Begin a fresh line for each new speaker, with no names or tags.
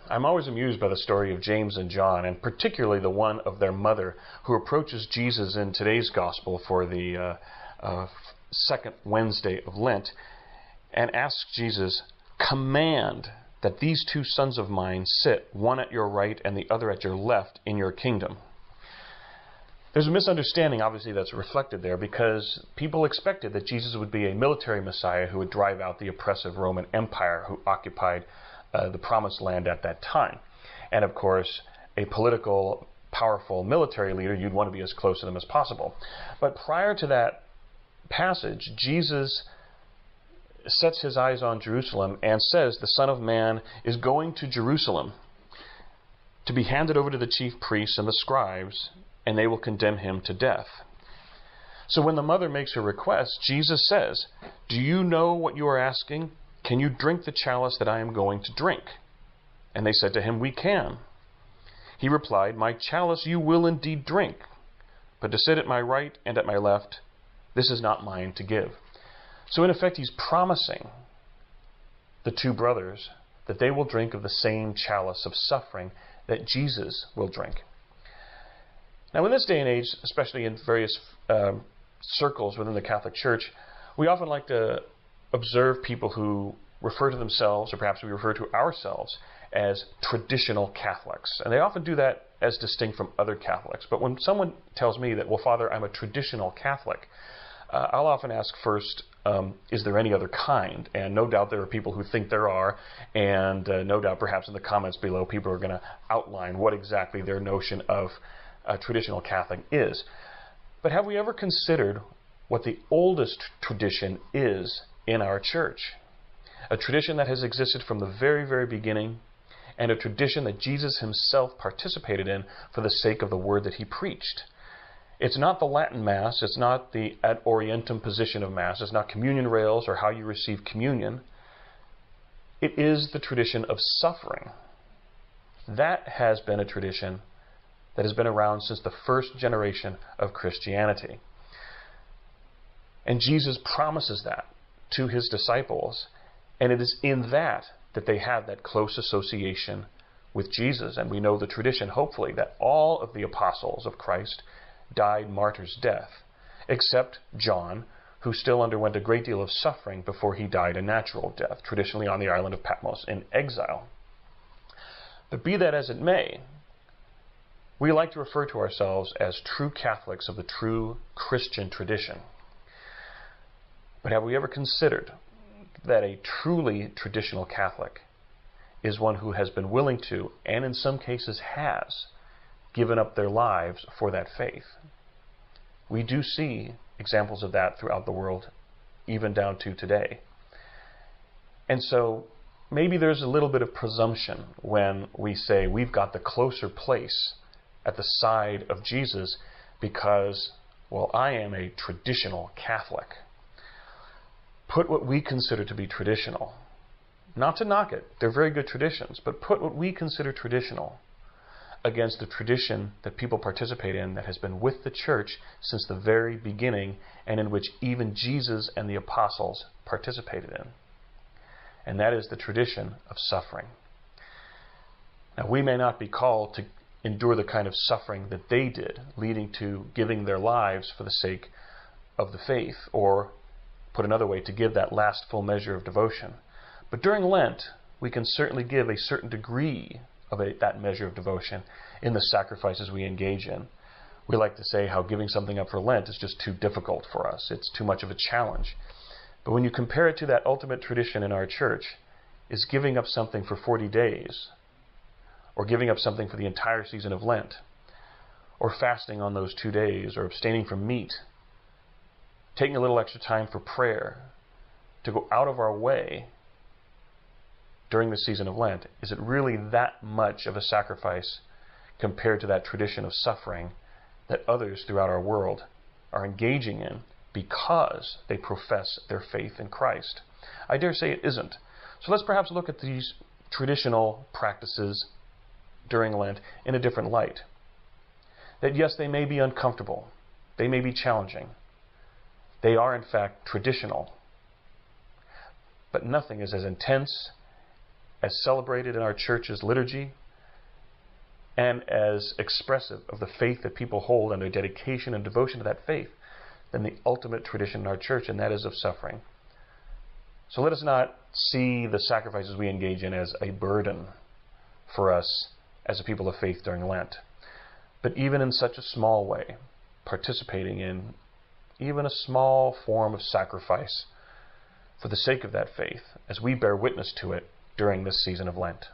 I'm always amused by the story of James and John, and particularly the one of their mother, who approaches Jesus in today's gospel for the second Wednesday of Lent, and asks Jesus, "Command that these two sons of mine sit, one at your right and the other at your left, in your kingdom." There's a misunderstanding, obviously, that's reflected there, because people expected that Jesus would be a military Messiah who would drive out the oppressive Roman Empire who occupied the Promised Land at that time. And of course, a political, powerful military leader, you'd want to be as close to them as possible. But prior to that passage, Jesus sets his eyes on Jerusalem and says the Son of Man is going to Jerusalem to be handed over to the chief priests and the scribes, and they will condemn him to death. So when the mother makes her request, Jesus says, "Do you know what you are asking? Can you drink the chalice that I am going to drink?" And they said to him, "We can." He replied, "My chalice you will indeed drink, but to sit at my right and at my left, this is not mine to give." So in effect, he's promising the two brothers that they will drink of the same chalice of suffering that Jesus will drink. Now, in this day and age, especially in various circles within the Catholic Church, we often like to observe people who refer to themselves, or perhaps we refer to ourselves, as traditional Catholics. And they often do that as distinct from other Catholics. But when someone tells me that, "Well, Father, I'm a traditional Catholic," I'll often ask first, is there any other kind? And no doubt there are people who think there are, and no doubt perhaps in the comments below people are going to outline what exactly their notion of a traditional Catholic is. But have we ever considered what the oldest tradition is in our church? A tradition that has existed from the very, very beginning, and a tradition that Jesus himself participated in for the sake of the word that he preached. It's not the Latin Mass, it's not the ad orientem position of Mass, it's not communion rails or how you receive communion. It is the tradition of suffering. That has been a tradition that has been around since the first generation of Christianity. And Jesus promises that to his disciples, and it is in that they have that close association with Jesus. And we know the tradition, hopefully, that all of the apostles of Christ died martyr's death, except John, who still underwent a great deal of suffering before he died a natural death, traditionally on the island of Patmos in exile. But be that as it may, we like to refer to ourselves as true Catholics of the true Christian tradition. But have we ever considered that a truly traditional Catholic is one who has been willing to, and in some cases has, given up their lives for that faith? We do see examples of that throughout the world, even down to today. And so maybe there's a little bit of presumption when we say we've got the closer place at the side of Jesus because, well, I am a traditional Catholic. Put what we consider to be traditional, not to knock it, they're very good traditions, but put what we consider traditional against the tradition that people participate in that has been with the church since the very beginning, and in which even Jesus and the apostles participated in. And that is the tradition of suffering. Now, we may not be called to endure the kind of suffering that they did, leading to giving their lives for the sake of the faith, or, put another way, to give that last full measure of devotion. But during Lent, we can certainly give a certain degree of that measure of devotion in the sacrifices we engage in. We like to say how giving something up for Lent is just too difficult for us. It's too much of a challenge. But when you compare it to that ultimate tradition in our church, is giving up something for 40 days, or giving up something for the entire season of Lent, or fasting on those 2 days, or abstaining from meat, taking a little extra time for prayer, to go out of our way during the season of Lent, is it really that much of a sacrifice compared to that tradition of suffering that others throughout our world are engaging in because they profess their faith in Christ? I dare say it isn't. So let's perhaps look at these traditional practices during Lent in a different light. That yes, they may be uncomfortable, they may be challenging, they are in fact traditional, but nothing is as intense as celebrated in our church's liturgy, and as expressive of the faith that people hold and their dedication and devotion to that faith, than the ultimate tradition in our church, and that is of suffering. So let us not see the sacrifices we engage in as a burden for us as a people of faith during Lent. But even in such a small way, participating in even a small form of sacrifice for the sake of that faith, as we bear witness to it during this season of Lent.